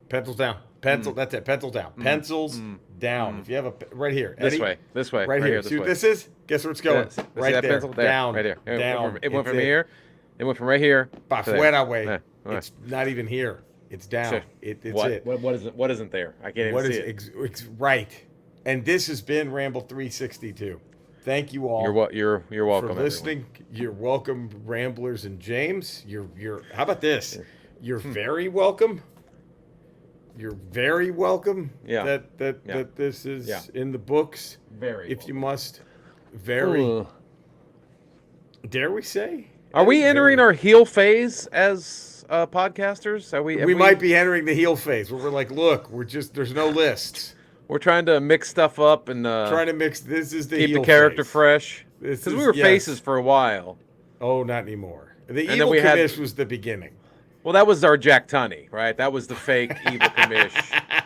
Pencils down. Pencil. That's it. Pencils down. Pencils down. If you have a right here. This Eddie, way. This way. Right here. This See what way. this is? Guess where it's going? See Right that there. pencil? There. Down. Right here. Down. It went from It's here. It went from right here. Pa to there. fuera, way. Yeah. It's not even here. It's down. So, It's what? it. What isn't there? I can't even see it. Right. And this has been Ramble 362. Thank you all. You're welcome. for listening. You're welcome, Ramblers and James. You're. How about this? You're very welcome. You're very welcome. Yeah. That this is in the books. Very. If you must. Very. Dare we say? Are we entering our heel phase as podcasters? Are we? We might be entering the heel phase where we're like, look, there's no lists. We're trying to mix stuff up and Trying to mix. This is the keep heel the character phase. fresh. This Because is- we were yes. faces for a while. Oh, not anymore. The then evil we had- commish was the beginning. Well, that was our Jack Tunney, right? That was the fake evil commish.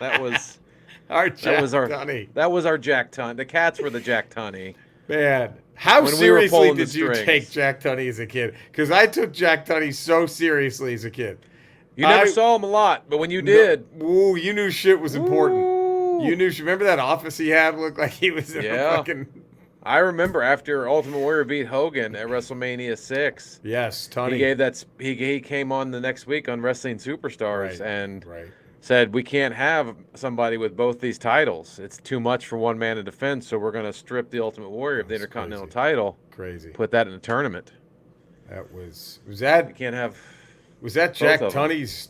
That was Our Jack was our Tunney. That was our Jack Tunney. The cats were the Jack Tunney. Man, how When we were seriously pulling did the you strings. take Jack Tunney as a kid? Because I took Jack Tunney so seriously as a kid. You never saw him a lot, but when you did, Ooh, you knew shit was important. Ooh. You knew. Remember that office he had? Looked like he was in a Yeah. fucking. I remember after Ultimate Warrior beat Hogan at WrestleMania 6. Yes, Tunney. He gave that. He came on the next week on Wrestling Superstars Right, and right. said we can't have somebody with both these titles. It's too much for one man to defend, so we're going to strip the Ultimate Warrior of the That's Intercontinental crazy. title, Crazy. put that in a tournament. That was You that can't have. Jack of them. Tunney's.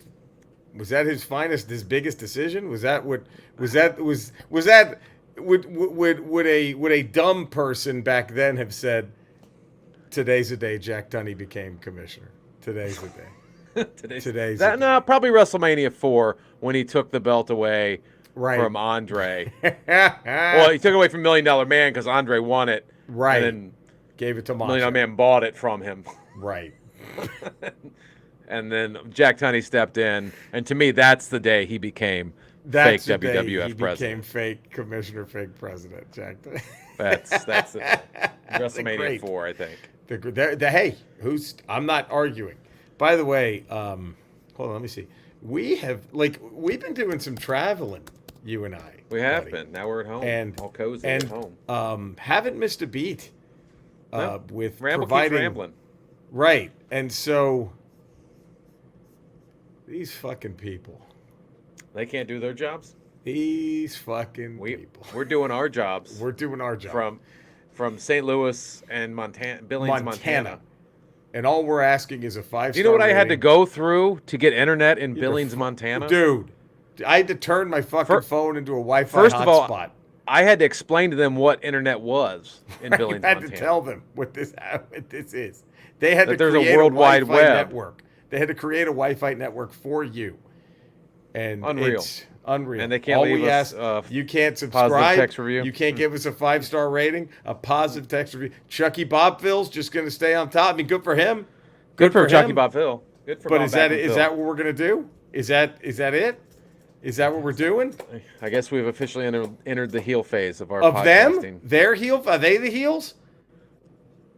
Was that his finest, his biggest decision? Was that what? Was that? Would a dumb person back then have said, "Today's the day Jack Tunney became commissioner. Today's the day." Today's that. the No, probably WrestleMania 4 when he took the belt away Right. from Andre. Well, he took it away from Million Dollar Man because Andre won it. Right. And Gave it to then Million Dollar Macho. Man bought it from him. Right. And then Jack Tunney stepped in, and to me, that's the day he became That's fake the day WWF he president. became fake commissioner, fake president. Jack Tunney. That's it. That's WrestleMania great. 4, I think. Hey, I'm not arguing. By the way, hold on, let me see. We've been doing some traveling, you and I. We have buddy. been. Now we're at home. And all cozy and at home. Haven't missed a beat. No. With Ramble keeps providing rambling. right, and so these fucking people, They can't do their jobs. these fucking people. We're doing our jobs. We're doing our job from St. Louis and Billings, Montana. And all we're asking is a 5-star. Do you know what I had to rating. go through to get internet in Billings, Montana? Dude, I had to turn my fucking phone into a Wi-Fi First of all, hotspot. I had to explain to them what internet was in Billings, I had Montana. to tell them what this is. They had That to there's a create World Wide Wi-Fi Web. network. They had to create a Wi-Fi network for you. And Unreal. It's unreal. And they can't All leave we us, ask, you can't subscribe. text review? You can't give us a 5-star rating, a positive text review. Chucky Bobville's just going to stay on top. I mean, good for him. Good for Chucky him. Bobville. Good for But Bob is that Backenfield. what we're going to do? Is that it? Is that what we're doing? I guess we've officially entered the heel phase of our Of podcasting. them? Their heel? Are they the heels?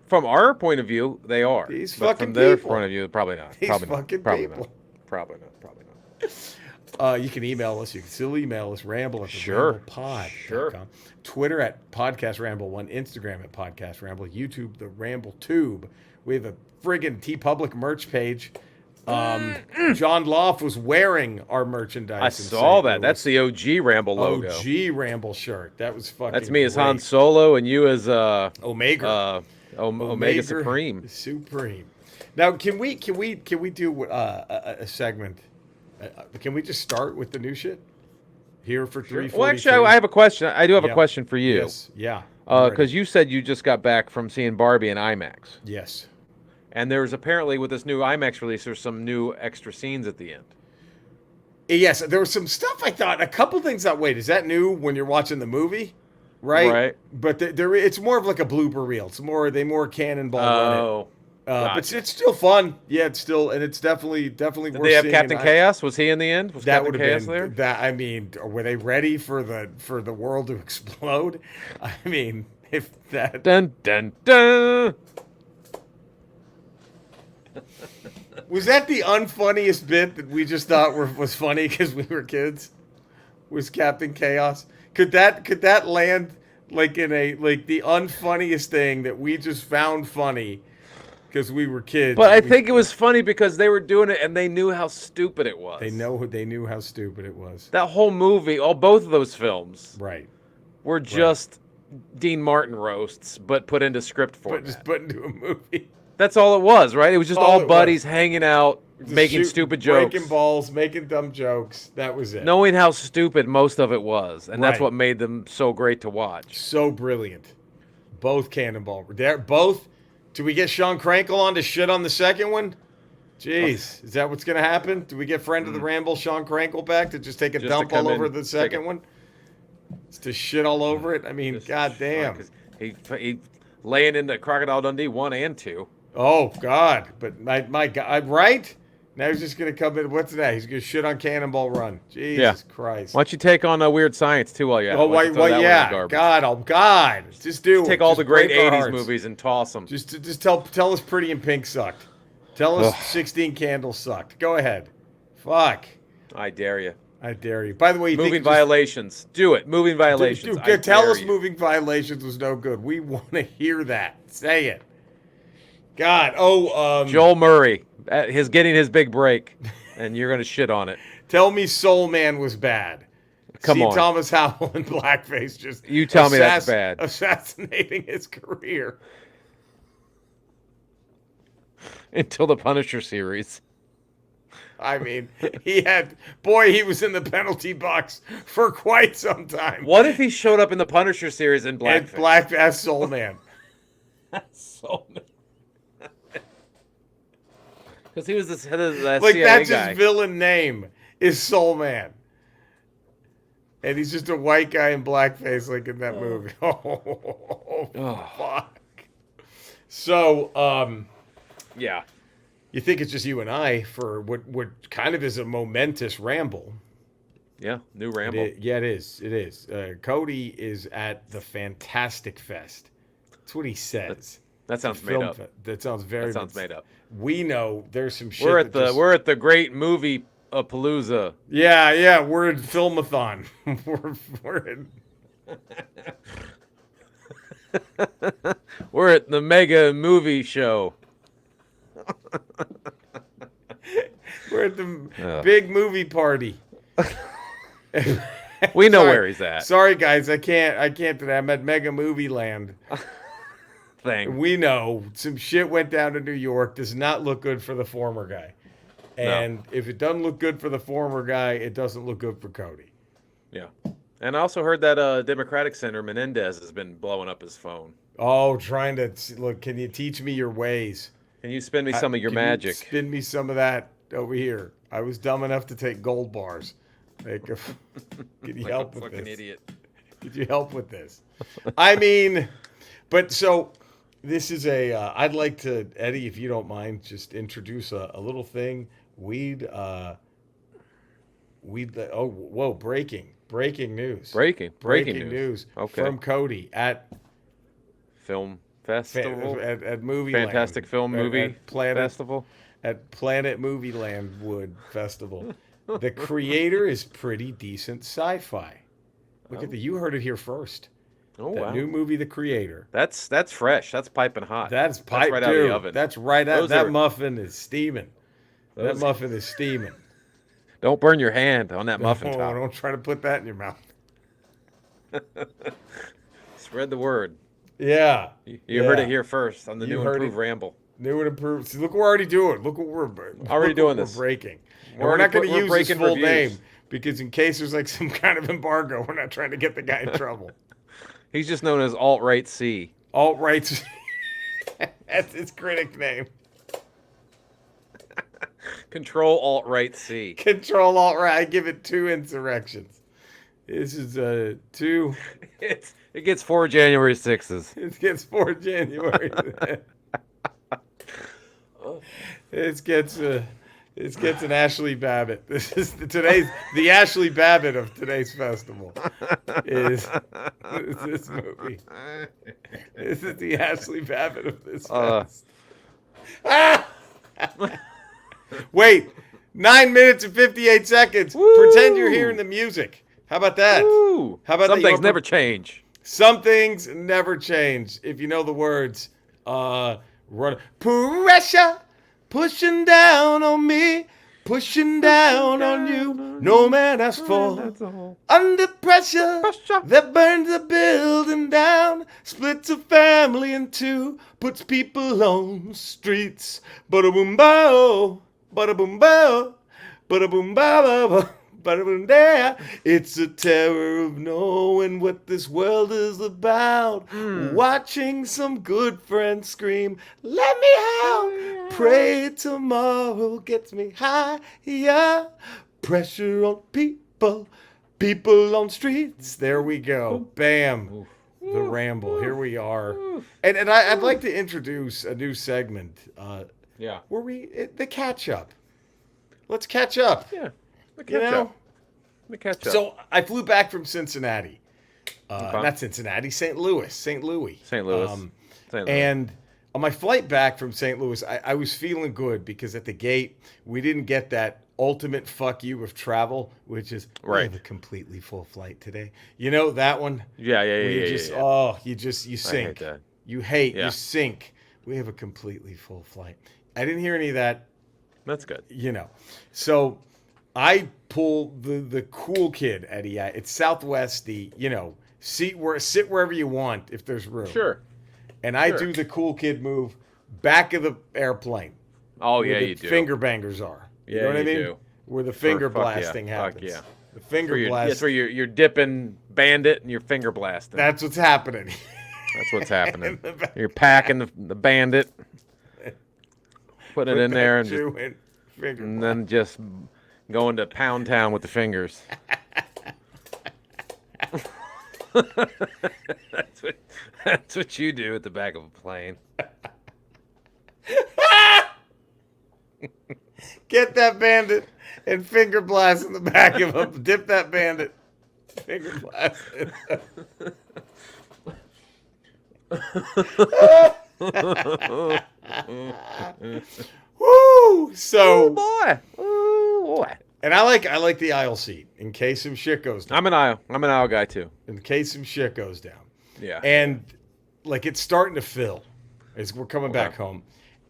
From our point of view, they are. These But fucking from their people. point of view, probably not. These Probably fucking not. Probably people. not. Probably not. Probably not. You can email us. You can still email us, ramble at Sure. ramble.pod.com. Sure. Twitter at Podcast Ramble1. Instagram at Podcast Ramble. YouTube, the Ramble Tube. We have a friggin' TeePublic merch page. John Loft was wearing our merchandise. I in saw St. that. That's Louis. the OG Ramble logo. OG Ramble shirt. That was fucking That's me as great. Han Solo and you as Omega. Omega Supreme. Supreme. Now, can we do a segment? Can we just start with the new shit here for 3:42? Well, actually, I have a question. I do have Yeah. a question for you. Yes. Yeah. I'm ready. Because you said you just got back from seeing Barbie in IMAX. Yes. And there's apparently, with this new IMAX release, there's some new extra scenes at the end. Yes, there was some stuff I thought. A couple things that wait. Is that new when you're watching the movie? Right. Right. But it's more of like a blooper reel. It's more cannonball run it. Oh. But gotcha. it's still fun. Yeah, it's still, and it's definitely Did worth they have seeing Captain in Chaos? Was he in the end? Was That Captain would Chaos have there? been that. I mean, were they ready for the world to explode? I mean, if that. Dun dun dun. Was that the unfunniest bit that we just thought was funny because we were kids? Was Captain Chaos? Could that land like in a like the unfunniest thing that we just found funny because we were kids? But I think it was funny because they were doing it and they knew how stupid it was. They knew how stupid it was. That whole movie, both of those films, Right. were just Dean Martin roasts, but put into script format. But just put into a movie. That's all it was, right? It was just all it buddies was. hanging out, making stupid jokes, breaking balls, making dumb jokes. That was it. knowing how stupid most of it was, and that's Right. what made them so great to watch. So brilliant. Both Cannonball. They're both. Do we get Sean Crankle on to shit on the second one? Jeez, is that what's going to happen? Do we get friend of the Ramble Sean Crankle back to just take a Just to dump all come over in, the second one? Just to shit all over it? I mean, Just goddamn. 'cause he laying into Crocodile Dundee 1 and 2. Oh God! But my God, right? Now he's just gonna come in. What's that? He's gonna shit on Cannonball Run. Jesus Christ! Why don't you take on Weird Science too while you're at it? Oh, Why don't you throw that one in the yeah. garbage? God, oh God! Just do it. Take all Just the great break our 80s hearts. movies and toss them. Just tell us Pretty in Pink sucked. Tell us 16 Candles sucked. Go ahead. Fuck. I dare you. I dare you. By the way, you Moving think just- Violations. Do it. Moving Violations. Dude, tell dare us you. Moving Violations was no good. We want to hear that. Say it. God. Oh, Joel Murray. His getting his big break. And you're going to shit on it. tell me Soul Man was bad. Come on. Thomas Howell in blackface just You tell me that's bad. Assassinating his career. Until the Punisher series. I mean, he was in the penalty box for quite some time. What if he showed up in the Punisher series in And blackface? as Soul Man. Because he was the head of that Like, CIA that's guy. his villain name is Soul Man. And he's just a white guy in blackface like in that movie. Oh, fuck. So, Yeah. you think it's just you and I for what kind of is a momentous ramble. Yeah. New Ramble. Yeah, it is. It is. Cody is at the Fantastic Fest. That's what he says. That sounds The made film up. That sounds very. That sounds made up. We know there's some shit. We're at the great movie Palooza. Yeah. We're in Filmathon. we're in. We're at the mega movie show. We're at the big movie party. We know Sorry. where he's at. Sorry, guys, I can't do that. I'm at Mega Movie Land. Thing. We know some shit went down to New York. Does not look good for the former guy. And if it doesn't look good for the former guy, it doesn't look good for Cody. Yeah. And I also heard that Democratic Senator Menendez has been blowing up his phone. Oh, trying to look. Can you teach me your ways? Can you spend me some of your Can you magic? spin me some of that over here. I was dumb enough to take gold bars. Like, can you Like help a with fucking this? idiot. Could you help with this? I mean, but so this is I'd like to, Eddie, if you don't mind, just introduce a little thing. Breaking news. Breaking news. Okay. From Cody at Film Festival. at Movie Fantastic Land, Film Movie at Planet Festival. at Planet Movie Land Wood Festival. The creator is pretty decent sci-fi. Look at you heard it here first. Oh That wow. new movie, The Creator. That's fresh. That's piping hot. That's pipe, right dude. out of the oven. That's right out. Those That are- muffin is steaming. That Those- muffin is steaming. Don't burn your hand on that muffin Oh, top. don't try to put that in your mouth. Spread the word. Yeah. You heard it here first on the You new heard improved it. Ramble. New and improved. See, look what we're already doing. Look what we're Already look doing what this. We're breaking. And We're we're not going already to use his breaking full reviews. name because in case there's like some kind of embargo, we're not trying to get the guy in trouble. He's just known as Alt-Right C. Alt rights. That's his critic name. Control Alt-Right C. Control Alt right. I give it 2 insurrections. This is 2. It gets 4 January 6s. It gets 4 January. It gets an Ashley Babbitt. This is the Ashley Babbitt of today's festival. Is this movie? This is the Ashley Babbitt of this fest. Wait, 9 minutes and 58 seconds. Woo! Pretend you're hearing the music. How about that? Woo! How about Some that? things never change. Some things never change. If you know the words, run pressure pushing down on me, pushing down on you. No man has fall. Under pressure that burns the building down, splits a family in two, puts people on streets. Bada boom bow, bada boom bow, bada boom bow. It's a terror of knowing what this world is about. Watching some good friends scream, let me out. Pray tomorrow gets me higher. Pressure on people, people on streets. There we go. Bam. The Ramble. Here we are. And I'd like to introduce a new segment. Yeah. Where the catch up. Let's catch up. Yeah. You know? The catch up. So I flew back from Cincinnati. Okay. Not Cincinnati, St. Louis. St. Louis. St. Louis. And on my flight back from St. Louis, I was feeling good because at the gate, we didn't get that ultimate fuck you of travel, which is we have a completely full flight today. You know that one? Yeah. Oh, you sink. I hate that. You sink. We have a completely full flight. I didn't hear any of that. That's good. You know. So I pull the cool kid at EI. It's Southwest, sit wherever you want if there's room. Sure. And I do the cool kid move back of the airplane. Oh, yeah, where you the do. Finger bangers are. You Yeah, know what I you mean? do. Where the finger Fuck blasting yeah. happens. Fuck yeah. The finger blast. That's where you're dipping Bandit and you're finger blasting. That's what's happening. That's what's happening. You're packing the Bandit, putting it in there, and then just going to Pound Town with the fingers. That's what you do at the back of a plane. Get that Bandit and finger blast in the back of him. Dip that Bandit. Finger blast. Woo! So, Ooh, boy. And I like the aisle seat in case some shit goes down. I'm an aisle guy too. In case some shit goes down. Yeah. And like it's starting to fill as we're coming back home.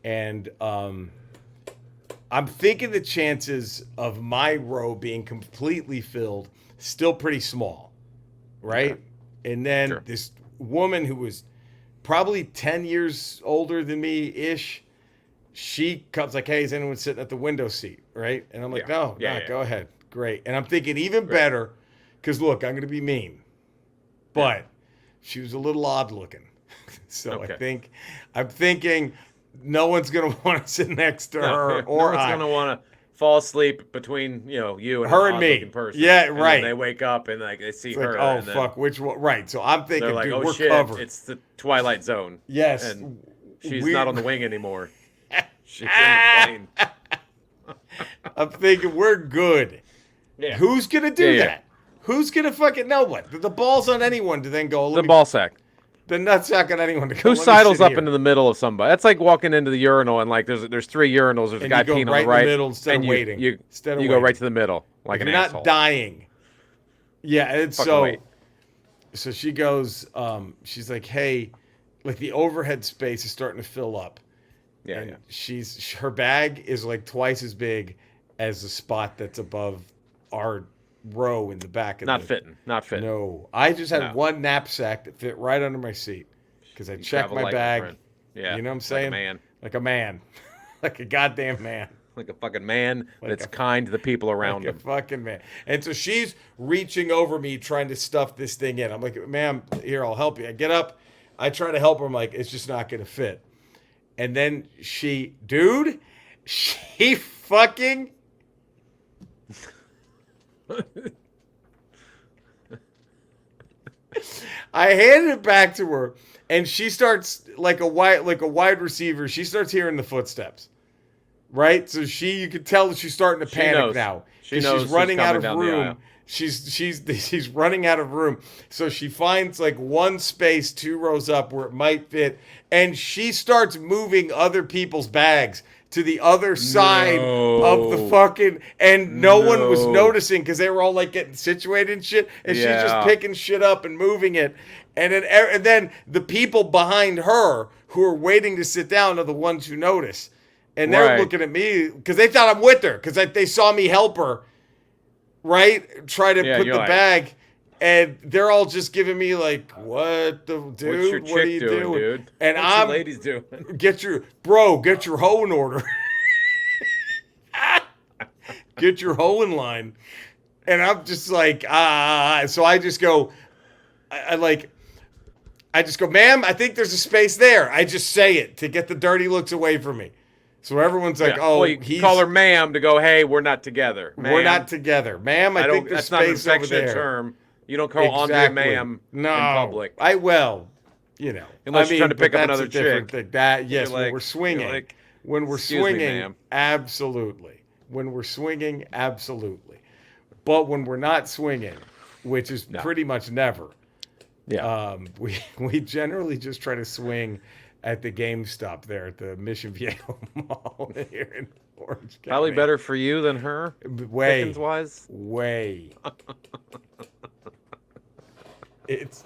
And I'm thinking the chances of my row being completely filled still pretty small. Right? Okay. And then this woman who was probably 10 years older than me-ish, she comes like, hey, is anyone sitting at the window seat, right? And I'm like, no, go ahead. Great. And I'm thinking even better, because look, I'm going to be mean. But she was a little odd looking. So I'm thinking no one's going to want to sit next to her or no one's going to want to fall asleep between, you and her and me. Person. Yeah, and right. They wake up and like they see it's her. Like, fuck, which one? Right. So I'm thinking, like, dude, we're shit, covered. It's the Twilight Zone. Yes. And she's not on the wing anymore. She's in the plane. I'm thinking we're good. Yeah. Who's gonna do that? Who's gonna fucking know what? The ball's on anyone to then go. The ball sack. The nutsack on anyone to go. Who sidles up into the middle of somebody? That's like walking into the urinal and like there's three urinals. There's a guy peeing on the right. In the middle instead of waiting. You go right to the middle like an asshole. You're not dying. Yeah, it's so she goes. She's like, hey, like the overhead space is starting to fill up. Yeah, and her bag is like twice as big as the spot that's above our row in the back. Not fitting. No, I just had one knapsack that fit right under my seat because I checked my bag. Yeah, you know what I'm saying? Like a man, like a goddamn man. Like a fucking man that's kind to the people around him. Like a fucking man. And so she's reaching over me trying to stuff this thing in. I'm like, ma'am, here, I'll help you. I get up. I try to help her. I'm like, it's just not going to fit. And then she fucking... I handed it back to her, and she starts like a wide receiver. She starts hearing the footsteps, right? So you could tell that she's starting to panic now. She's running out of room. She's running out of room. So she finds like one space 2 rows up where it might fit, and she starts moving other people's bags to the other side of the No. fucking, and no one was No. noticing because they were all like getting situated and shit, and she's just Yeah. picking shit up and moving it, and then the people behind her who are waiting to sit down are the ones who notice, and they're Right. looking at me because they thought I'm with her because they saw me help her, right? Try to Yeah, put you're the like- bag. And they're all just giving me like, "What the What's your dude? What are chick you doing, dude? And What's your ladies doing? get your hoe in order. Get your hoe in line. And I'm just like, so I just go, I just go, ma'am, I think there's a space there. I just say it to get the dirty looks away from me. So everyone's like, Yeah. oh, well, you call her ma'am to go, hey, we're not together. Ma'am. we're not together. Ma'am, I think there's That's not an space over affectionate there. term. You don't call Andrea ma'am No, in public. I Unless you're mean, trying to pick but up that's another a different chick. thing. That yes, You're when like- we're swinging, you're like, when we're "Excuse me, swinging, ma'am." absolutely. When we're swinging, absolutely. But when we're not swinging, which is No. pretty much never, Yeah. we generally just try to swing at the GameStop there at the Mission Viejo Mall here in Orange County. Probably better for you than her, Way, pickings wise. way. It's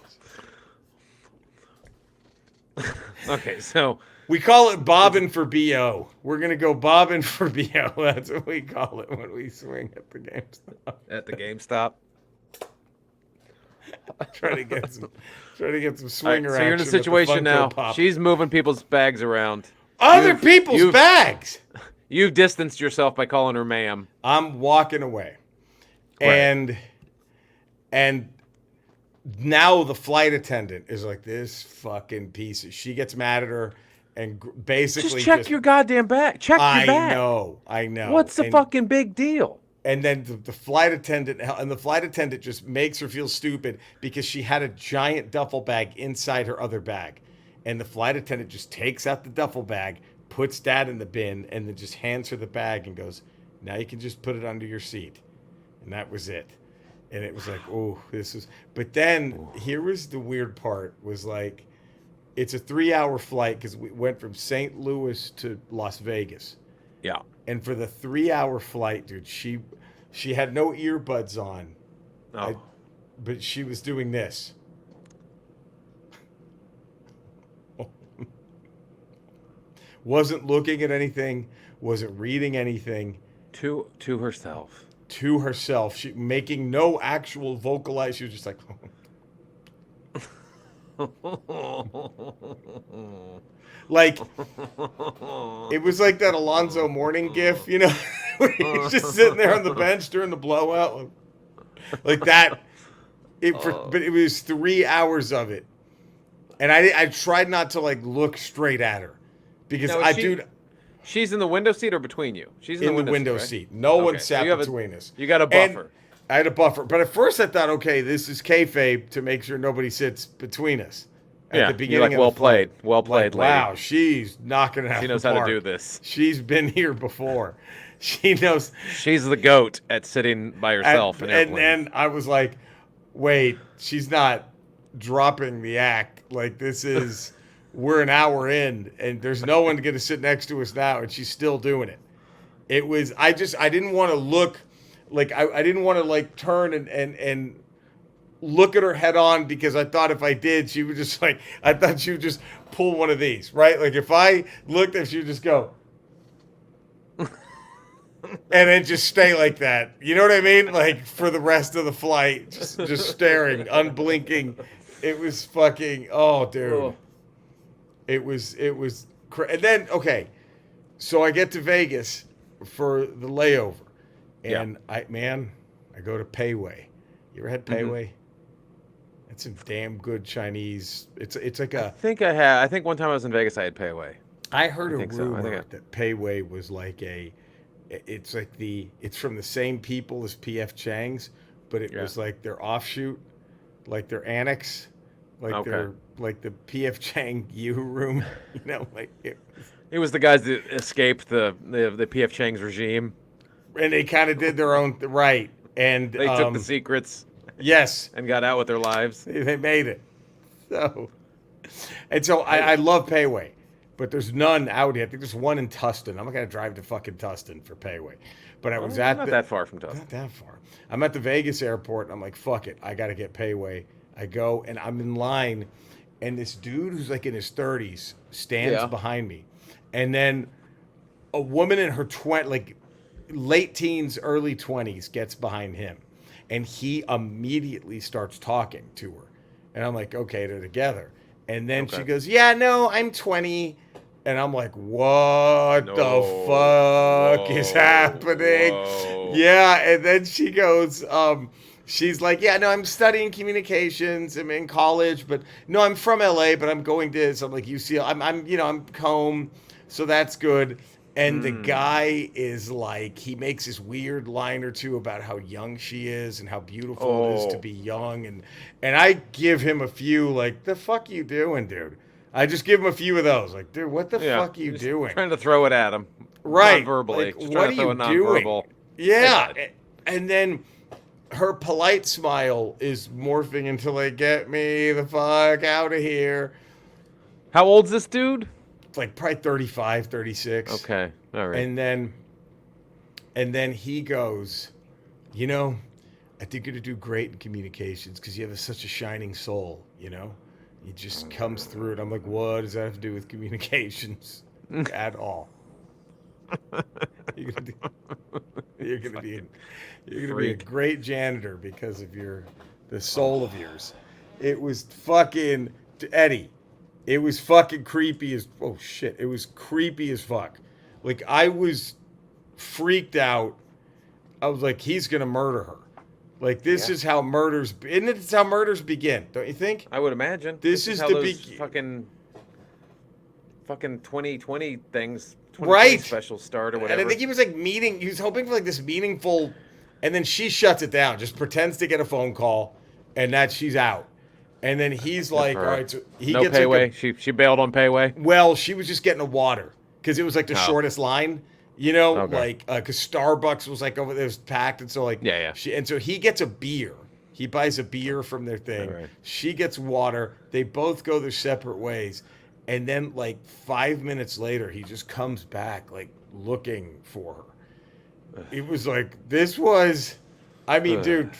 Okay, so we call it bobbing for BO. We're gonna go bobbing for BO. That's what we call it when we swing at the GameStop. at the GameStop. Try to get some All right, swinger so you're in a action with the situation Funko now. Pop. She's moving people's bags around. Other people's bags. You've distanced yourself by calling her ma'am. I'm walking away, Right. and now the flight attendant is like this fucking piece. She gets mad at her and basically Just check your goddamn bag. Check your bag. I know. What's the And- fucking big deal? And then the flight attendant just makes her feel stupid because she had a giant duffel bag inside her other bag. And the flight attendant just takes out the duffel bag, puts that in the bin, and then just hands her the bag and goes, now you can just put it under your seat. And that was it. And it was like, oh, this is. But then here was the weird part was like, it's a 3-hour flight because we went from St. Louis to Las Vegas. Yeah. And for the 3-hour flight, dude, she had no earbuds on, Oh. but she was doing this. Wasn't looking at anything, wasn't reading anything. To herself. To herself, she making no actual vocalize. She was just like, like it was like that Alonzo Mourning gif, you know, where he's just sitting there on the bench during the blowout, like that. But it was 3 hours of it, and I tried not to like look straight at her because Now, she's in the window seat or between you? She's in the window right? seat. No Okay, one so sat you have between us. You got a And buffer. I had a buffer, but at first I thought, okay, this is kayfabe to make sure nobody sits between us. At the beginning you're like, of well the flight. played. Well played, Like, lady. wow, she's knocking it out. She of knows the how to park. do this. She's been here before. She knows. She's the goat at sitting by herself in And airplanes. I was like, wait, she's not dropping the act. Like this is, we're an hour in, and there's no one going to sit next to us now, and she's still doing it. It was. I didn't want to look, like I didn't want to like turn and look at her head on because I thought if I did, she would just like, I thought she would just pull one of these, right? Like if I looked at, she would just go. And then just stay like that. You know what I mean? Like for the rest of the flight, just staring, unblinking. It was fucking, oh, dude. Oh. It was, and then, okay. So I get to Vegas for the layover. And I go to Payway. You ever had Payway? It's a damn good Chinese. It's like I a. think I had. I think one time I was in Vegas, I had Payway. I heard a think so. I rumor think that Payway was like a. It's like it's from the same people as PF Chang's, but it was like their offshoot, like their annex, like their like the PF Chang U room, you know, like It was the guys that escaped the PF Chang's regime. and they kind of did their own right, and They took the secrets yes, and got out with their lives. they made it. So, and so I love Payway, but there's none out here. I think there's one in Tustin. I'm not gonna drive to fucking Tustin for pay way. But I was Well, at not the that far from Tustin. not that far. I'm at the Vegas airport. And I'm like, fuck it, I gotta get pay way. I go and I'm in line, and this dude who's like in his 30s stands Yeah. behind me, and then a woman in her like late teens, early 20s gets behind him, and he immediately starts talking to her, and I'm like, okay, they're together, and then she Okay. goes, yeah, no, I'm 20. And I'm like, what No. the fuck is Whoa. happening? Whoa. Yeah, and then she goes, she's like, yeah, no, I'm studying communications. I'm in college, but no, I'm from LA, but I'm going to. So I'm like, UCL. I'm home, so that's good. And the guy is like, he makes this weird line or two about how young she is and how beautiful it is to Oh. be young, and I give him a few like, the fuck you doing, dude? I just give him a few of those, like, dude, what the Yeah. fuck are you Just doing? trying to throw it at him. Right. Non-verbally. Like, Just what trying are to throw you a non-verbal. doing? Yeah. Hey, bud. And then her polite smile is morphing into like, get me the fuck out of here. How old's this dude? It's like probably 35, 36. Okay. All right. And then he goes, you know, I think you're gonna do great in communications because you have such a shining soul, you know? He just comes through it. I'm like, what does that have to do with communications at all? You're gonna, you're gonna be a Freak. great janitor because of the soul of yours. It was fucking Eddie. It was fucking creepy as oh shit. It was creepy as fuck. Like I was freaked out. I was like, he's gonna murder her. Like this Yeah. is how murders. Isn't it? It's how murders begin, don't you think? I would imagine. This is how the those big- fucking 2020 things, 2020 Right. specials start or And whatever. I think he was like he was hoping for like this meaningful, and then she shuts it down, just pretends to get a phone call, and that she's out. And then he's like, all her. right, so he No gets payway. like She bailed on payway. well, she was just getting a water because it was like the Oh. shortest line, you know, Okay. like because Starbucks was like over there, it was packed, and so like Yeah. so he gets a beer. He buys a beer from their thing. All right. She gets water. They both go their separate ways. And then, like 5 minutes later, he just comes back, like looking for her. It was like, this was, I mean, Ugh. dude,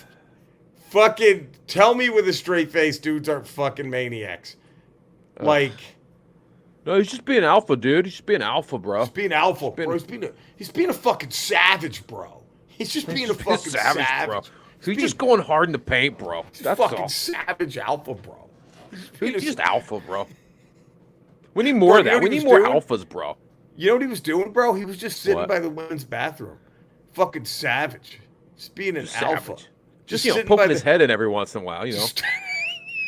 fucking tell me with a straight face, dudes aren't fucking maniacs. Like, No, he's just being alpha, dude. He's just being alpha, bro. he's being alpha, being- bro. He's being a fucking savage, bro. He's just being a fucking savage. bro. He's He's being- just going hard in the paint, bro. he's That's fucking all. savage alpha, bro. He's just alpha, bro. We need more of you know that. what We he need was more doing? alphas, bro. You know what he was doing, bro? He was just sitting What? by the women's bathroom. Fucking savage. Just being an alpha. Savage. Just you know, sitting by poking his head in every once in a while, you know.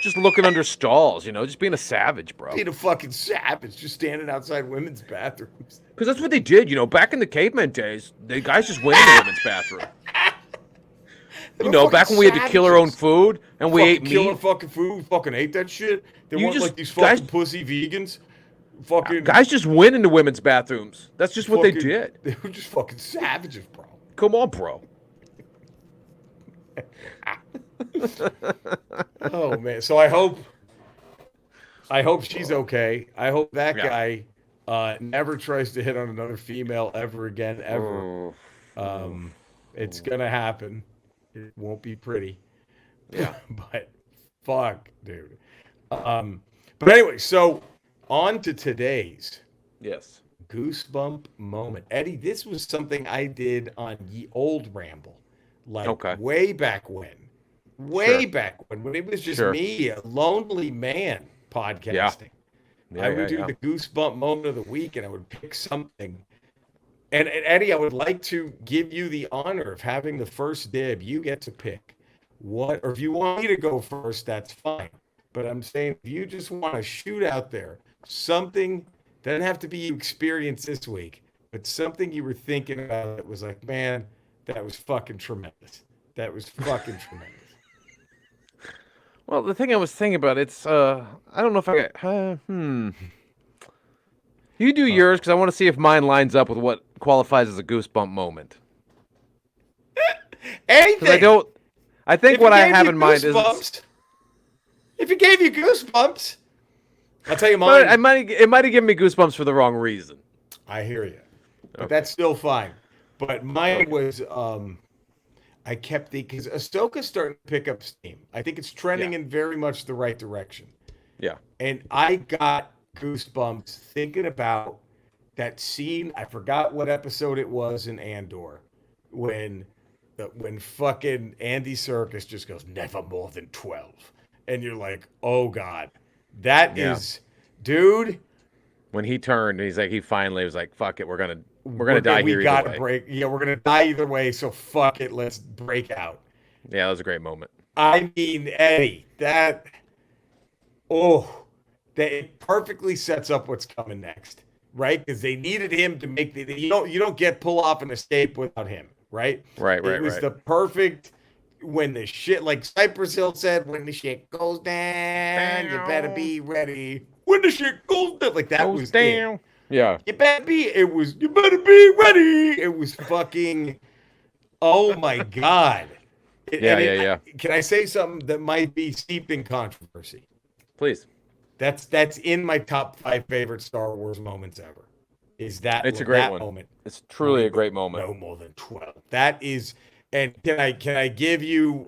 Just looking under stalls, you know, just being a savage, bro. Being a fucking savage, just standing outside women's bathrooms. Because that's what they did, you know. Back in the caveman days, the guys just went in the women's bathroom. They You were know, fucking back when we had to kill our own savages. food and we ate Fucking killing meat. fucking food. We fucking ate that shit. They You weren't just- like these fucking guys- pussy vegans. Fucking Guys just went into women's bathrooms. That's just what they fucking- did. They were just fucking savages, bro. Come on, bro. Oh man. So I hope she's okay. I hope that Yeah. guy never tries to hit on another female ever again, ever. It's gonna happen. It won't be pretty. Yeah. But fuck, dude. But anyway, so on to today's Yes. goosebump moment. Eddie, this was something I did on ye old Ramble. Like Okay. way back when. Way Sure. back when it was just Sure. me, a lonely man podcasting. Yeah, I would do the goosebump moment of the week and I would pick something. And Eddie, I would like to give you the honor of having the first dib. You get to pick what, or if you want me to go first, that's fine. But I'm saying if you just want to shoot out there something, doesn't have to be you experienced this week, but something you were thinking about that was like, man, that was fucking tremendous. That was fucking tremendous. Well, the thing I was thinking about, it's I don't know if I got You do yours because I want to see if mine lines up with what qualifies as a goosebump moment. Anything. Because I think If what it I gave have you in mind is goosebumps- if it gave you goosebumps, I'll tell you But mine. it might have given me goosebumps for the wrong reason. I hear you, but Okay. that's still fine. But mine Okay. was I kept thinking because Ahsoka's starting to pick up steam. I think it's Yeah. trending in very much the right direction. Yeah. And I got goosebumps thinking about that scene. I forgot what episode it was in Andor when when fucking Andy Serkis just goes never more than 12. And you're like, "Oh god. That Yeah. is dude, When he turned, he finally was like, "Fuck it, we're gonna die we here either got to way." break. Yeah, we're going to die either way, so fuck it, let's break out." Yeah, that was a great moment. I mean, Eddie, that oh, that it perfectly sets up what's coming next, right? Because they needed him to make the you don't get pull off an escape without him, right? Right. It Right. was Right. the perfect when the shit like Cypress Hill said, when the shit goes down, you better Down. be ready. When the shit goes down, like that Goes was it. down. Yeah. You better be. It was. You better be ready. It was fucking. Oh my god. Yeah. Yeah. Yeah. Can I say something that might be steeped in controversy? Please. That's in my top 5 favorite Star Wars moments ever. Is It's a great that one. moment It's when truly he a great moment. no more than 12. That is. And can I give you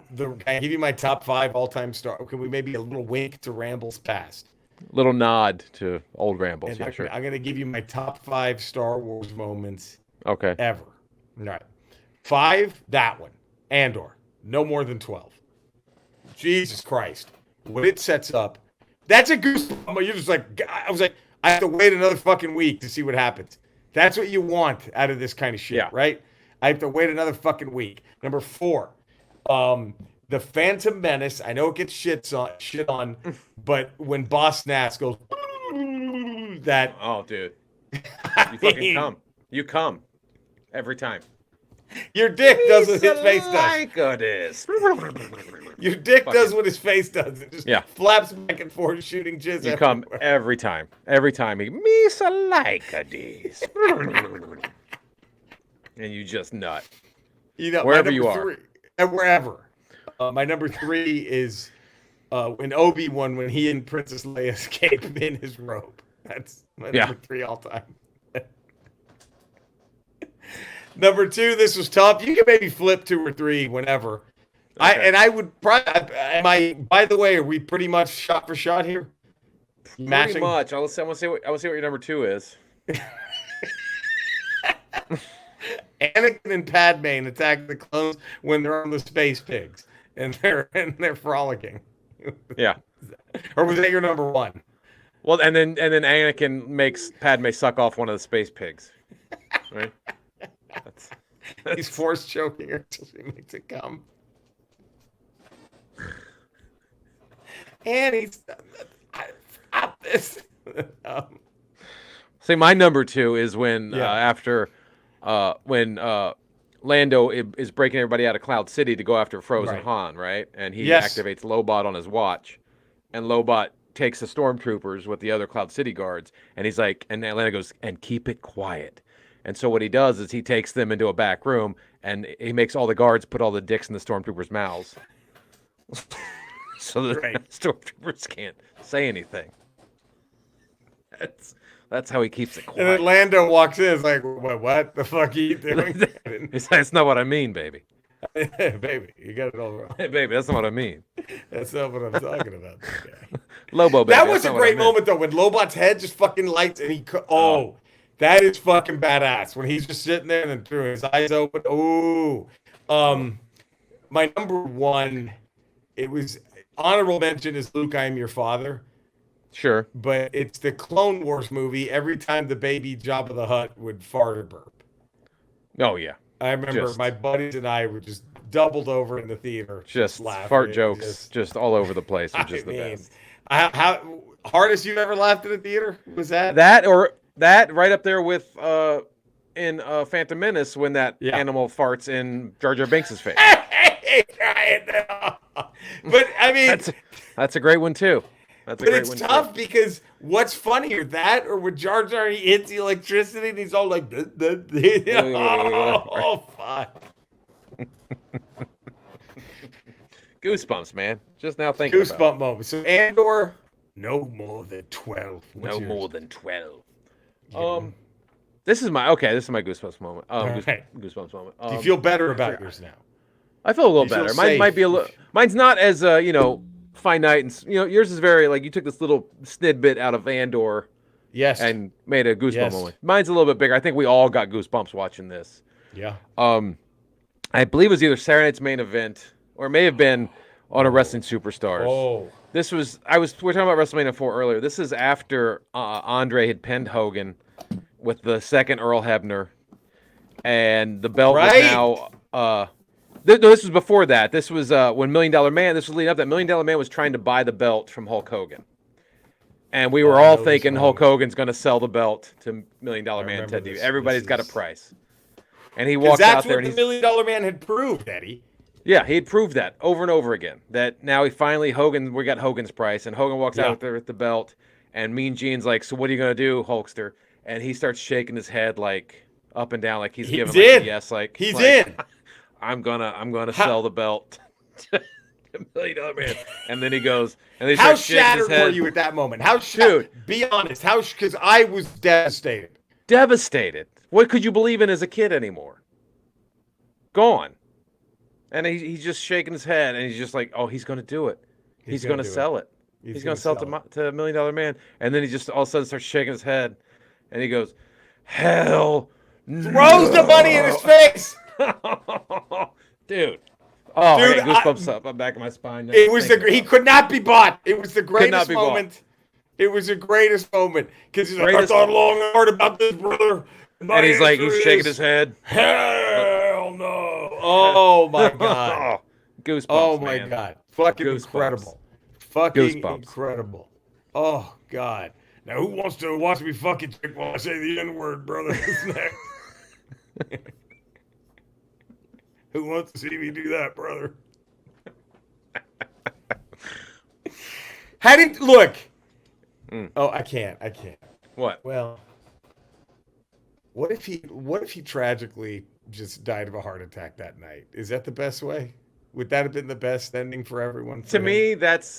my top 5 all time Star? Can we maybe a little wink to Ramble's past? Little nod to old rambles. And Yeah. Sure. I'm gonna give you my top 5 Star Wars moments Okay. ever. All right. 5, that one. Andor. No more than 12. Jesus Christ. What it sets up. That's a goosebump. You're just like, I was like, I have to wait another fucking week to see what happens. That's what you want out of this kind of shit, Yeah. right? I have to wait another fucking week. Number 4, the Phantom Menace. I know it gets shit on, but when Boss Nass goes, that, Oh, dude, I you fucking mean, come. You come every time. your dick does what his face does. Like this. Your dick does Fucking- what his face does. It just Yeah. flaps back and forth, shooting jizz You come everywhere. every time. Every time. Me so like this. And you just nut. You know, Wherever my you number are. three, wherever. My number 3 is in Obi-Wan when he and Princess Leia escape in his robe. That's my Yeah. number 3 all time. Number 2, this was tough. You can maybe flip 2 or 3 whenever. Okay. I would probably. Am I? By the way, are we pretty much shot for shot here? Pretty much. I want to see what your number 2 is. Anakin and Padme in Attack of the Clones when they're on the space pigs and they're frolicking. Yeah. Or was that your number 1? Well, and then Anakin makes Padme suck off one of the space pigs. Right? He's force choking her until she makes it come. And he's stop this. See, my number 2 is when Yeah. after when Lando is breaking everybody out of Cloud City to go after Frozen Right. Han, right? And he Yes. activates Lobot on his watch, and Lobot takes the stormtroopers with the other Cloud City guards, and he's like, and Lando goes, and keep it quiet. And so what he does is he takes them into a back room, and he makes all the guards put all the dicks in the stormtroopers' mouths, so the Right. stormtroopers can't say anything. That's how he keeps it And quiet. then Lando walks in. It's like, what the fuck are you doing? That's not what I mean, baby. Baby, you got it all wrong. Hey, baby, that's not what I mean. That's not what I'm talking about. Okay. Lobo, baby. That that's was a not what I great meant. moment though when Lobot's head just fucking lights and that is fucking badass when he's just sitting there and then through his eyes open. Ooh, my number 1, it was honorable mention is Luke, I am your father, Sure. but it's the Clone Wars movie. Every time the baby Jabba the Hutt would fart or burp, Oh yeah. I remember Just- my buddies and I were just doubled over in the theater, Just laughing. fart It was jokes, just all over the place, I which is the mean, best. how hardest you ever laughed in a theater was that? That right up there with in Phantom Menace when that Yeah. animal farts in Jar Jar Binks' face. But I mean, That's a great one too. That's a but great it's one tough too. because what's funnier, that or when Jar Jar he hits the electricity and he's all like, oh fuck. Goosebumps, man. Just now thinking about it. Goosebump moment. So Andor, No more than 12. What's No yours? more than 12. You got one? This is my goosebumps moment. All right. Goosebumps moment. Do you feel better I about forgot. yours now? I feel a Do little you feel better. Might be a safe? little. Mine's not as finite and yours is very like you took this little snidbit out of Andor Yes. and made a goosebump Yes. moment. Mine's a little bit bigger. I think we all got goosebumps watching this. Yeah. I believe it was either Saturday Night's Main Event or it may have been on a Wrestling Superstars. Oh. We're talking about WrestleMania 4 earlier. This is after Andre had pinned Hogan with the second Earl Hebner, and the belt was Right. now. No, this was before that. This was when Million Dollar Man. This was leading up. That Million Dollar Man was trying to buy the belt from Hulk Hogan, and we were I all know this thinking Hulk moment. Hogan's going to sell the belt to Million Dollar I Man remember Ted DiBiase. this. Everybody's This got a is- price, and he Because walks that's out there what and the he's Million Dollar Man had proved, Eddie. yeah, he had proved that over and over again. That now we got Hogan's price, and Hogan walks Yeah. out there with the belt, and Mean Gene's like, "So what are you gonna do, Hulkster?" And he starts shaking his head like up and down, like he's giving like in. a yes, like He's like, in. I'm gonna How- sell the belt to Million Dollar Man, and then he goes, and he How starts shaking his shattered were head. you at that moment? How shattered? Dude. Be honest. How? Because I was devastated. Devastated. What could you believe in as a kid anymore? Gone. And he's just shaking his head, and he's just like, "Oh, he's gonna do it. He's gonna do it. sell it. He's gonna sell it to Million Dollar Man." And then he just all of a sudden starts shaking his head, and he goes, "Hell, Throws the money in his face. dude." Oh, Dude, I got goosebumps up the back of my spine. It was he could not be bought. It was the not greatest be bought. moment. It was the greatest moment because he's like, I Greatest- thought long and hard about this, brother. My And he's like, answer he's shaking is, his head. Hell no! Oh my god! Goosebumps. Oh my man. god! Fucking Goosebumps. incredible! Fucking Goosebumps. incredible! Oh god! Now who wants to watch me fucking chick while I say the N word, brother? Who's next? Who wants to see me do that, brother? How did look? Oh, I can't. What? Well, what if he tragically just died of a heart attack that night? Is that the best way? Would that have been the best ending for everyone? To me, that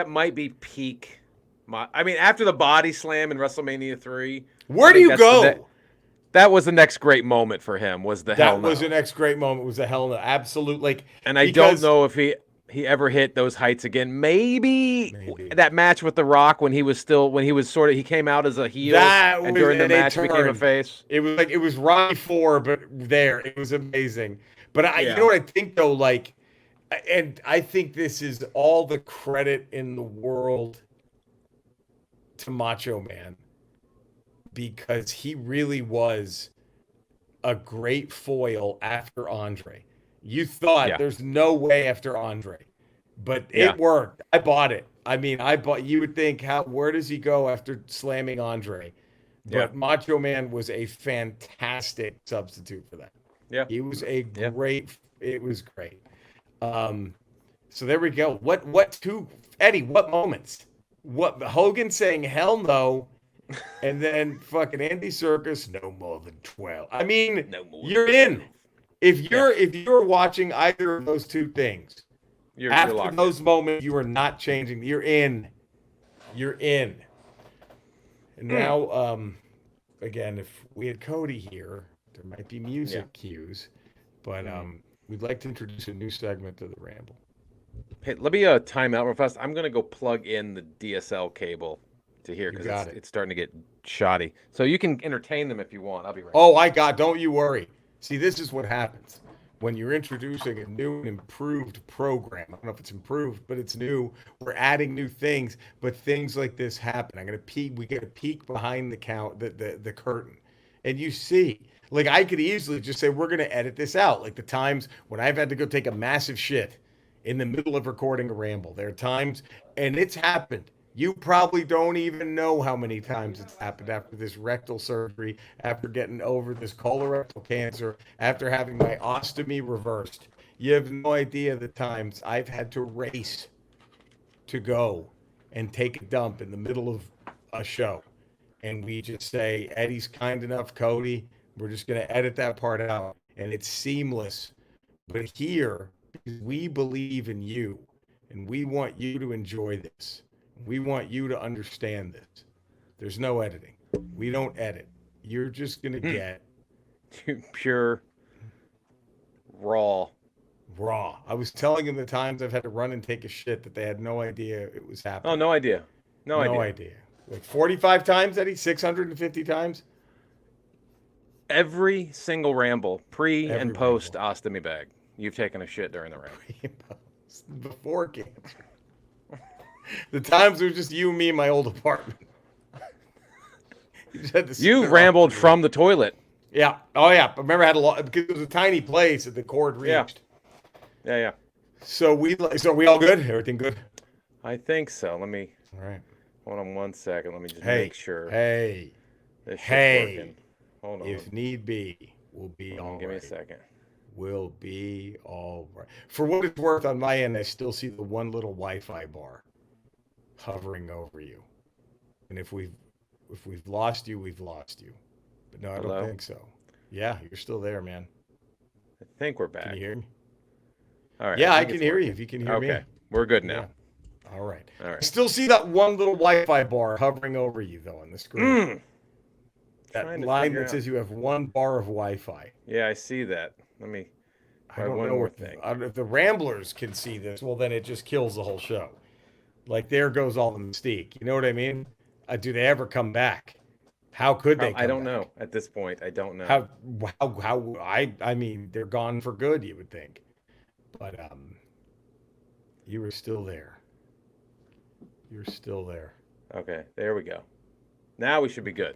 might be peak. I mean, after the body slam in WrestleMania 3. Where do you go? That was the next great moment for him. Was the hell That no. was the next great moment. Was the hell no? Absolute like. And I don't know if he ever hit those heights again. Maybe that match with The Rock when he was he came out as a heel and during the match became a face. It was like it was Rocky 4, but there it was amazing. But you Yeah. know what I think though, like, and I think this is all the credit in the world to Macho Man because he really was a great foil after Andre. You thought there's no way after Andre, but it worked. I bought it. I mean, you would think, where does he go after slamming Andre? But Macho Man was a fantastic substitute for that. Yeah. He was it was great. So there we go. Eddie, what moments? What Hogan saying hell no, and then fucking Andy Serkis, no more than 12. I mean, you're in. If you're watching either of those two things, after those moments, you are not changing. You're in. And now, again, if we had Cody here, there might be music cues, but we'd like to introduce a new segment to the Ramble. Hey, let me time out real fast. I'm gonna go plug in the DSL cable to here because it's starting to get shoddy. So you can entertain them if you want. I'll be right. Oh, don't you worry. See, this is what happens when you're introducing a new and improved program. I don't know if it's improved, but it's new. We're adding new things, but things like this happen. We get a peek behind the curtain, and you see. Like I could easily just say we're gonna edit this out. Like the times when I've had to go take a massive shit in the middle of recording a ramble. There are times, and it's happened. You probably don't even know how many times it's happened after this rectal surgery, after getting over this colorectal cancer, after having my ostomy reversed. You have no idea the times I've had to race to go and take a dump in the middle of a show. And we just say, Eddie's kind enough, Cody, we're just going to edit that part out. And it's seamless. But here, because we believe in you and we want you to enjoy this. We want you to understand this. There's no editing. We don't edit. You're just gonna get Pure, raw. raw. I was telling him the times I've had to run and take a shit that they had no idea it was Oh, happening. no idea. No No idea. idea. Like 45 times, Eddie? 650 times? Every single ramble, pre Every and post ramble. ostomy bag, you've taken a shit during the ramble. Before cancer. The times it was just you and me in my old apartment. You just had to sit You there rambled off the- from the toilet. Yeah. Oh, yeah. I remember I had a lot because it was a tiny place that the cord Yeah. reached. Yeah. So are we all good? Everything good? I think so. Let me All right. hold on 1 second. Let me just Hey. make sure Hey. this shit's Hey. working. Hold on. If need be, we'll be all Give me a right. second. We'll be all right. For what it's worth, on my end, I still see the one little Wi-Fi bar hovering over you. And if we've lost you, we've lost you. But no, I Hello? don't think so. Yeah, you're still there, man. I think we're back. Can you hear me? All right. Yeah, I think can it's hear you working. if you can hear me. Okay. We're good now. Yeah. All right. All I right. still see that one little Wi-Fi bar hovering over you, though, on the screen. That Trying to line figure that out. says you have one bar of Wi-Fi. Yeah, I see that. Let me I try don't one know more if, thing. if the Ramblers can see this. Well, then it just kills the whole show. Like there goes all the mystique. You know what I mean? Do they ever come back? How could they? I don't back? know at this point. I don't know. How I mean they're gone for good. You would think, but you were still there. You're still there. Okay, there we go. Now we should be good.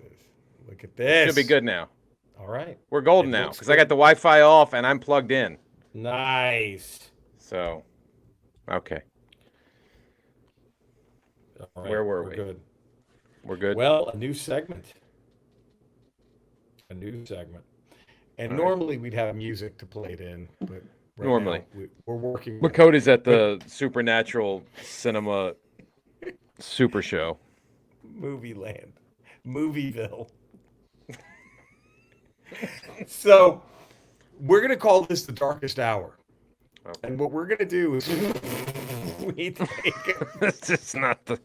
Look at It this. should be good now. All right. We're golden It now looks because I good. got the Wi-Fi off and I'm plugged in. Nice. So, okay, All right, Where were we're we? Good. we're good. Well, a new segment. A new segment. And All right. normally we'd have music to play it in, but right Normally. now we're working. But Cody's at the Supernatural Cinema Super Show. Movie land, Movieville. So we're gonna call this the darkest hour, Okay. and what we're gonna do is we take. This is not the.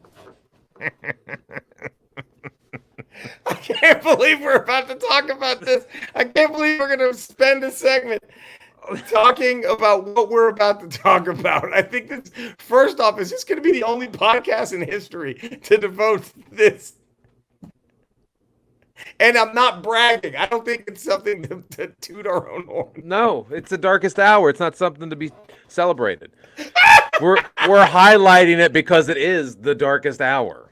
I can't believe we're about to talk about this. I can't believe we're gonna spend a segment talking about what we're about to talk about. I think this. First off, is this gonna be the only podcast in history to devote this? And I'm not bragging. I don't think it's something to toot our own horn. No, it's the darkest hour. It's not something to be celebrated. We're highlighting it because it is the darkest hour.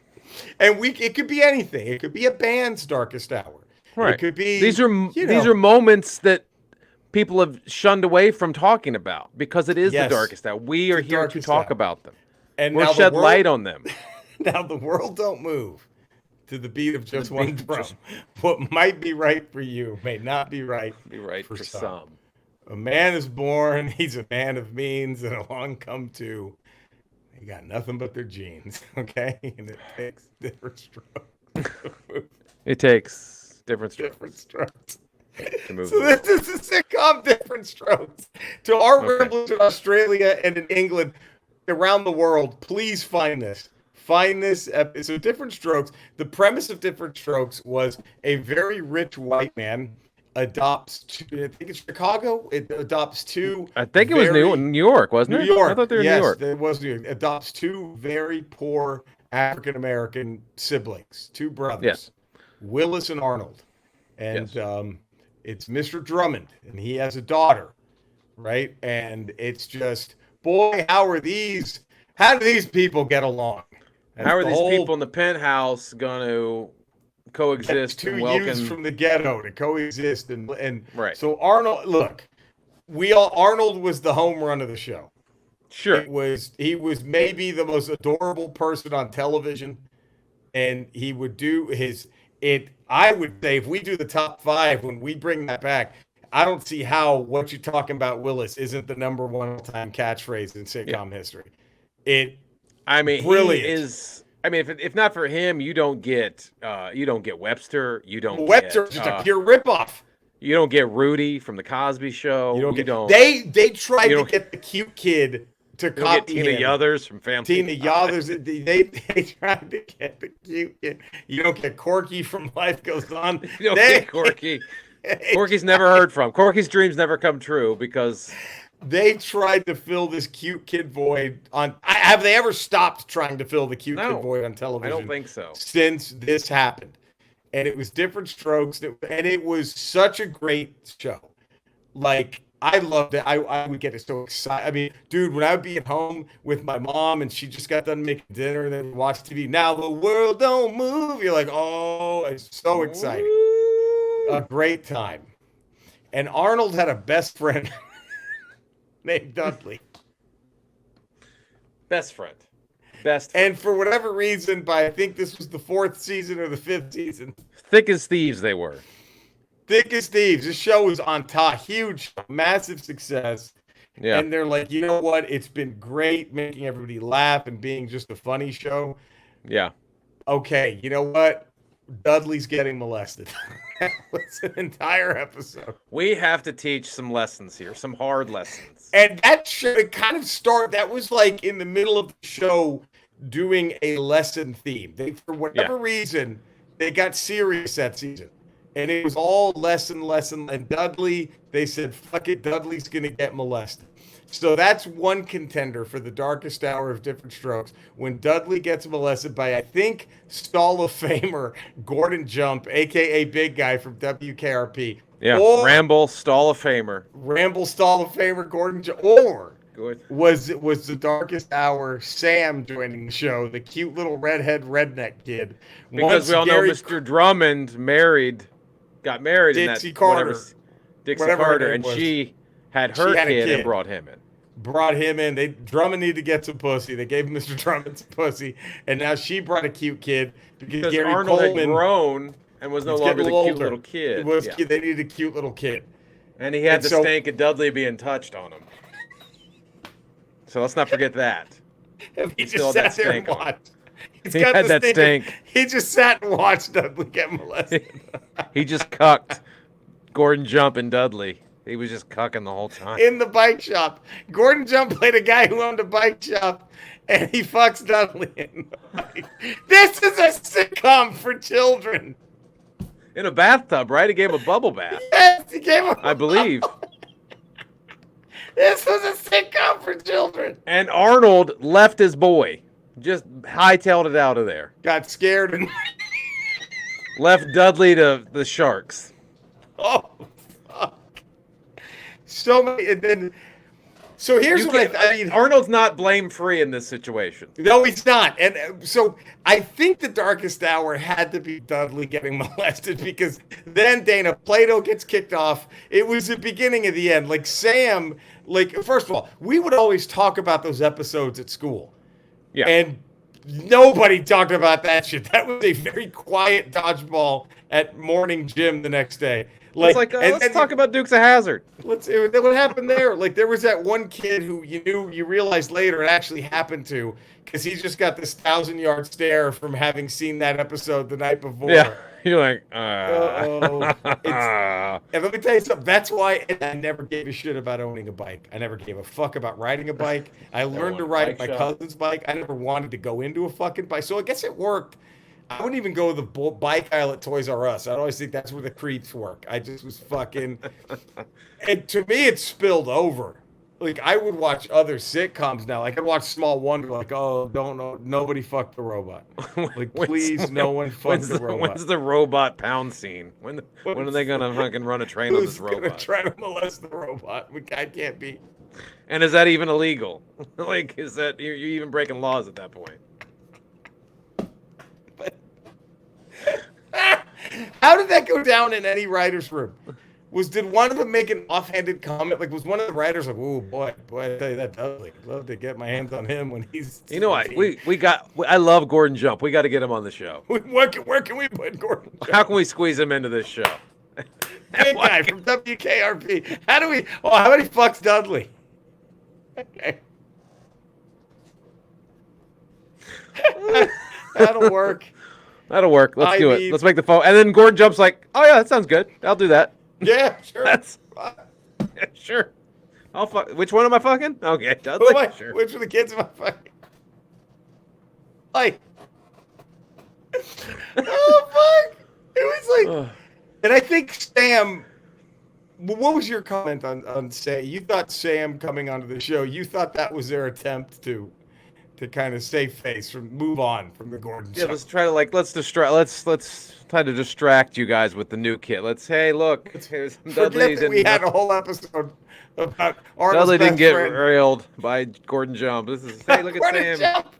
And it could be anything. It could be a band's darkest hour. Right. It could be these are moments that people have shunned away from talking about because it is Yes. the darkest hour. We are It's the here to darkest talk hour. about them. and We'll now the shed world- light on them. Now the world don't move to the beat of just the one beat of drum. just- What might be right for you may not be right. Be right for some. A man is born, he's a man of means, and along come two. They got nothing but their genes, okay? And it takes different strokes. It takes different strokes Different strokes. to move. So the world. this is a sitcom, Different Strokes. To our Okay. ramblers in Australia and in England, around the world, please find this. Find this episode. Different Strokes. The premise of Different Strokes was a very rich white man adopts two, I think it's Chicago. It adopts two. I think it was very- New York, wasn't New it? York. I thought they were yes, New York. it was New York. Adopts two very poor African American siblings, two brothers, Yes. Willis and Arnold, and Yes. it's Mr. Drummond, and he has a daughter, right? And it's just, boy, how do these people get along? That's How are the these whole- people in the penthouse going to coexist two and youths welcome? from the ghetto to coexist and Right. So Arnold, look, Arnold was the home run of the show. Sure. He was maybe the most adorable person on television, and he would do I would say if we do the top 5 when we bring that back, I don't see how what you're talking about, Willis, isn't the number one all-time catchphrase in sitcom history. I mean, brilliant. he is. I mean, if not for him, you don't get Webster. You don't Webster's get, just a pure ripoff. You don't get Rudy from the Cosby Show. They tried you to don't- get the cute kid to You'll get copy Tina him. Yothers from Family Tina Guy. Yothers, they tried to get the cute kid. You don't get Corky from Life Goes On. You don't They, get Corky. they Corky's never heard from. Corky's dreams never come true because they tried to fill this cute kid void on. Have they ever stopped trying to fill the cute kid no, void on I television? don't think so. Since this happened, and it was different strokes, and it was such a great show. Like I loved it. I would get so excited. I mean, dude, when I would be at home with my mom and she just got done making dinner and then we watch TV. Now the world don't move. You're like, oh, it's so exciting. A great time. And Arnold had a best friend named Dudley. Best friend. Best friend. And for whatever reason, by I think this was the 4th season or the 5th season, Thick as thieves they were. Thick as Thieves. This show was on top, huge, massive success. Yeah. And they're like, you know what? It's been great making everybody laugh and being just a funny show. Yeah. Okay, you know what? Dudley's getting molested. That was an entire episode. We have to teach some lessons here, some hard lessons. And that should kind of start. That was like in the middle of the show doing a lesson theme. They, for whatever reason, they got serious that season. And it was all lesson. And Dudley, they said, fuck it, Dudley's going to get molested. So that's one contender for the darkest hour of Different Strokes. When Dudley gets molested by, I think, Stall of Famer Gordon Jump, a.k.a. Big Guy from WKRP. Yeah, Or Ramble, Stall of Famer. Ramble, Stall of Famer Gordon Jump. Or Good. was the darkest hour Sam joining the show, the cute little redhead redneck kid. Because Once we all Gary know Mr. Drummond got married Dixie in that Carter. Dixie Whatever her Carter, name and was. she had her She had a kid kid. and brought him in. Brought him in. Drummond needed to get some pussy. They gave Mr. Drummond some pussy, and now she brought a cute kid because Gary Arnold Coleman had grown and was no was longer getting the a cute older. little kid. It was Yeah. cute. They needed a cute little kid. And he had And the so- stank of Dudley being touched on him. So let's not forget that. He still just had that sat there and stank on him. watched. He's He got had the that stink. stink. He just sat and watched Dudley get molested. He just cucked Gordon Jump and Dudley. He was just cucking the whole time. In the bike shop. Gordon Jump played a guy who owned a bike shop, and he fucks Dudley in the bike. This is a sitcom for children. In a bathtub, right? He gave him a bubble bath, Yes, he gave him. I believe. This was a sitcom for children. And Arnold left his boy. Just hightailed it out of there. Got scared and Left Dudley to the Sharks. oh fuck. So many and then so here's You what can't- I mean. Arnold's not blame free in this situation. No, he's not. And so I think the darkest hour had to be Dudley getting molested because then Dana Plato gets kicked off. It was the beginning of the end. Like Sam, like first of all, we would always talk about those episodes at school. Yeah. And nobody talked about that shit. That was a very quiet dodgeball at morning gym the next day. It's like, let's talk about Dukes of Hazzard. What happened there? Like there was that one kid who you realized later it actually happened to because he just got this 1,000-yard stare from having seen that episode the night before. Yeah. You're like, Uh-oh. And let me tell you something. That's why I never gave a shit about owning a bike. I never gave a fuck about riding a bike. I learned to owned a ride bike my shop. cousin's bike. I never wanted to go into a fucking bike. So I guess it worked. I wouldn't even go to the bike aisle at Toys R Us. I'd always think that's where the creeps work. I just was fucking. And to me, it spilled over. Like I would watch other sitcoms now. Like I'd watch Small Wonder. Like, oh, don't know, nobody fucked the robot. Like, please, no one fucked the robot. When's the robot pound scene? When are they gonna fucking run a train on Who's this gonna robot? try to molest the robot? I can't be. And is that even illegal? Like, is that you're even breaking laws at that point? How did that go down in any writer's room? Did one of them make an offhanded comment? Like, was one of the writers like, "Oh boy, I tell you that Dudley, I'd love to get my hands on him when he's." You know what? 17." I love Gordon Jump. We got to get him on the show. Where can we put Gordon? How can we squeeze him into this show? Big guy from WKRP. How do we? Oh, how many fucks Dudley? Okay. That'll work. That'll work. Let's I do mean- it. Let's make the phone. And then Gordon Jump's like, "Oh yeah, that sounds good. I'll do that." Yeah, sure. That's sure. I'll fuck. Which one am I fucking? Okay, Who Dudley. am I? Sure. Which of the kids am I fucking? Like, oh fuck! It was like, and I think Sam. What was your comment on Sam? You thought Sam coming onto the show. You thought that was their attempt to kind of save face, move on from the Gordon Yeah, show. let's try to let's try to distract you guys with the new kid. Hey, look, here's Dudley. Forget that we had a whole episode about Arnold's Dudley didn't best get friend. railed by Gordon Jump. This is hey, look at Gordon Sam. Jump.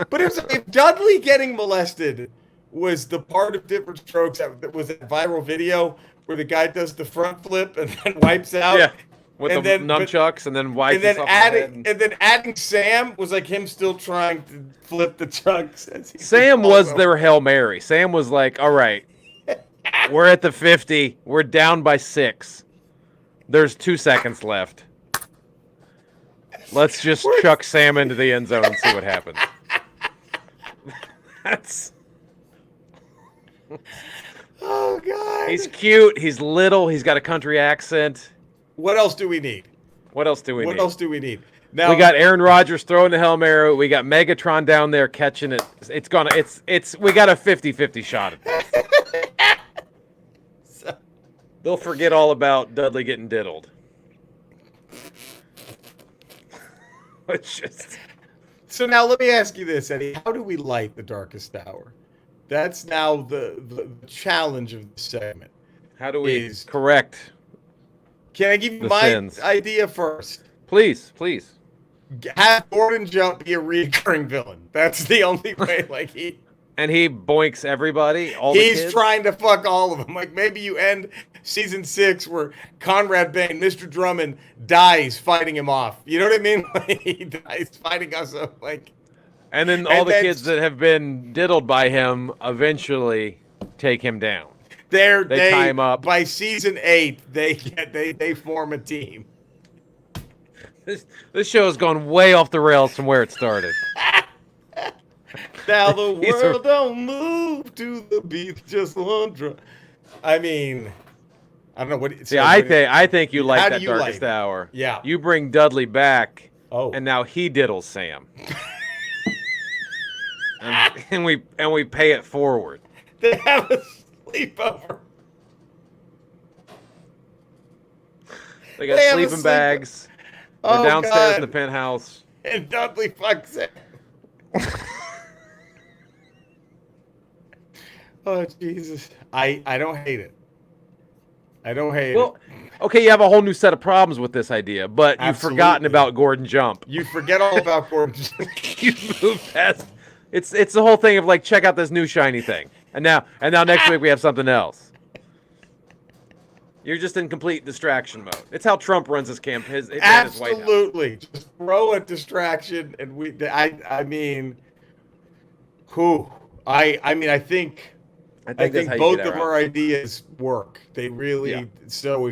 But it was, if Dudley getting molested was the part of Different Strokes that was that viral video where the guy does the front flip and then wipes out. Yeah, with and the nunchucks and then wipes and then adding and then adding Sam was like him still trying to flip the chucks. Sam was their Hail Mary. Sam was like, all right, we're at the 50. We're down by 6. There's 2 seconds left. Let's just chuck Sam into the end zone and see what happens. That's... Oh, God. He's cute. He's little. He's got a country accent. What else do we need? What else do we need? Now, we got Aaron Rodgers throwing the Hail Mary. We got Megatron down there catching it. We got a 50-50 shot at this. They'll forget all about Dudley getting diddled. It's just... So now let me ask you this, Eddie. How do we light the darkest hour? That's now the challenge of the segment. How do we correct? Can I give you my sins? idea first? Please. Have Gordon Jump be a recurring villain. That's the only way. Like he boinks everybody. He's trying to fuck all of them. Like maybe you end season 6 where Conrad Bain, Mr. Drummond, dies fighting him off. You know what I mean? Like he dies fighting us up. Like, and then all the kids that have been diddled by him eventually take him down. They tie him up. By season 8, they form a team. This show has gone way off the rails from where it started. Now the world don't move to the beat, just one drum. I mean, I don't know what. See, I think you like that darkest like hour. Yeah. You bring Dudley back. Oh. And now he diddles Sam. and we pay it forward. They have a sleepover. They got sleeping bags. They're downstairs in the penthouse. And Dudley fucks it. Oh, Jesus. I don't hate it. I don't hate it. Okay, you have a whole new set of problems with this idea, but you've forgotten about Gordon Jump. You forget all about Gordon Jump. You move past. It's the whole thing of like, check out this new shiny thing. And now next week we have something else. You're just in complete distraction mode. It's how Trump runs his camp. His White House. Absolutely, just throw a distraction, and I mean, I think both of our ideas work. They really so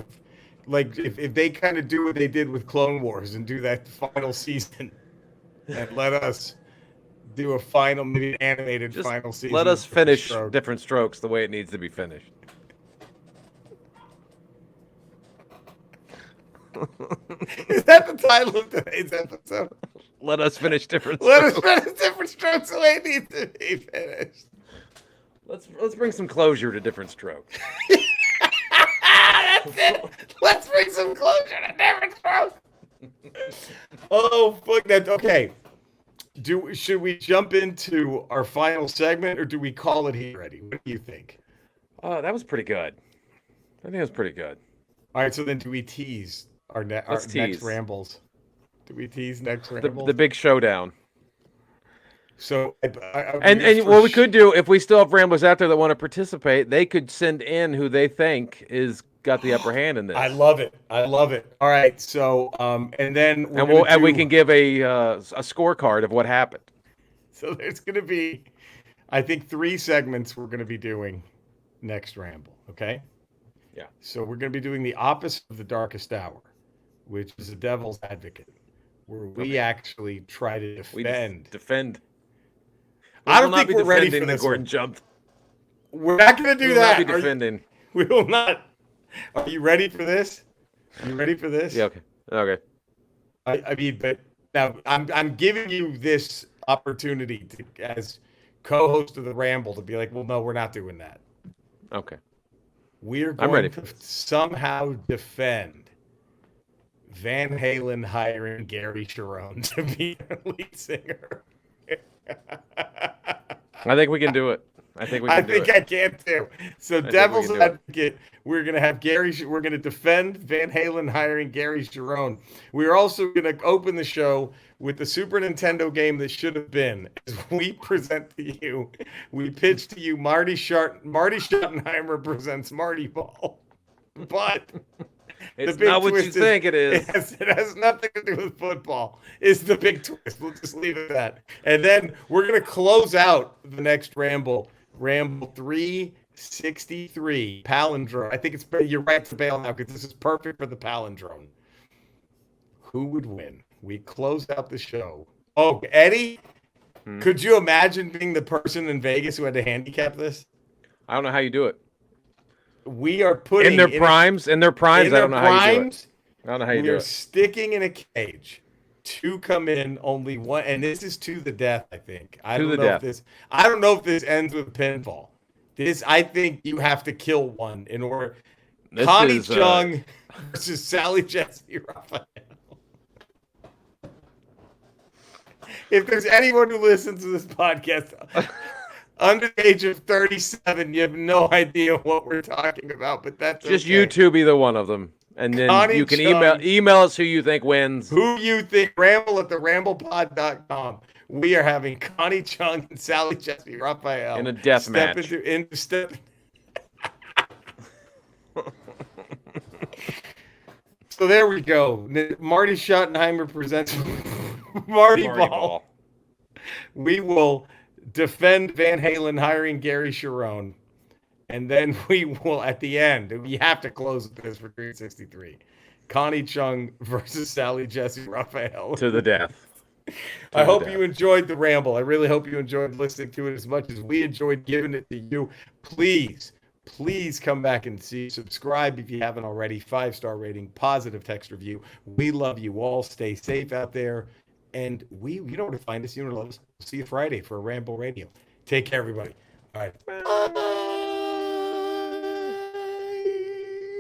if they kind of do what they did with Clone Wars and do that final season, and let us do a final, maybe an animated final season. Let us finish Different Strokes the way it needs to be finished. Is that the title of today's episode? Let us finish Different Strokes. Let us finish Different Strokes the way it needs to be finished. Let's bring some closure to Different Strokes. That's it. Let's bring some closure to Different Strokes. Oh, fuck that. Okay. Should we jump into our final segment, or do we call it here, Eddie? What do you think? Oh, that was pretty good. I think it was pretty good. All right, so then do we tease our next rambles? Do we tease next rambles? The big showdown. So, what we could do, if we still have ramblers out there that want to participate, they could send in who they think is got the upper hand in this. I love it. All right, so and then we can give a scorecard of what happened. So there's going to be, I think, 3 segments we're going to be doing next ramble. Okay. Yeah. So we're going to be doing the opposite of the darkest hour, which is a devil's advocate, where we actually try to defend. I don't think we're ready for this. Gordon Jump. We're not going to do that. Not be defending. We will not. Are you ready for this? You ready for Yeah. this? Okay. Okay. I mean, but now I'm giving you this opportunity to, as co-host of the Ramble, to be like, well, no, we're not doing that. Okay. We're I'm ready going for to this. somehow defend Van Halen hiring Gary Sharon to be their lead singer. I think we can do it. I think we I can do think it. I can too. So, I think we devil's can do it. advocate, we're gonna have Gary. We're gonna defend Van Halen hiring Gary Sharon. We're also gonna open the show with the Super Nintendo game that should have been. As we present to you, we pitch to you Marty Schottenheimer presents Marty Ball. But the It's big not what you twist is think it is. it has nothing to do with football. Is the big twist. We'll just leave it at that. And then we're gonna close out the next Ramble 363 palindrome. I think you're right to bail now because this is perfect for the palindrome. Who would win? We close out the show. Oh, Eddie, Hmm? could you imagine being the person in Vegas who had to handicap this? I don't know how you do it. We are In putting their primes, in their primes, in I their don't know how you do it. primes. I don't know how you We do are it. sticking in a cage. Two come in, only one, and this is to the death. I think. To the death. I don't know if this ends with pinfall. I think you have to kill one in order. This Connie is Chung versus Sally Jesse Raphael. If there's anyone who listens to this podcast under the age of 37, you have no idea what we're talking about, but that's just okay. YouTube either one of them, and then Connie you can Chung. email us who you think wins. Who you think? Ramble at the ramblepod.com. We are having Connie Chung and Sally Jesse Raphael In a death step match. into step. So there we go. Marty Schottenheimer presents Marty Ball. We will defend Van Halen hiring Gary Sharon. And then we will, at the end, we have to close with this for 363. Connie Chung versus Sally Jesse Raphael. To the death. I hope you enjoyed the Ramble. I really hope you enjoyed listening to it as much as we enjoyed giving it to you. Please come back and subscribe if you haven't already. 5-star rating, positive text review. We love you all. Stay safe out there. And you know where to find us. You know where to love us. We'll see you Friday for a Ramble Radio. Take care, everybody. All right.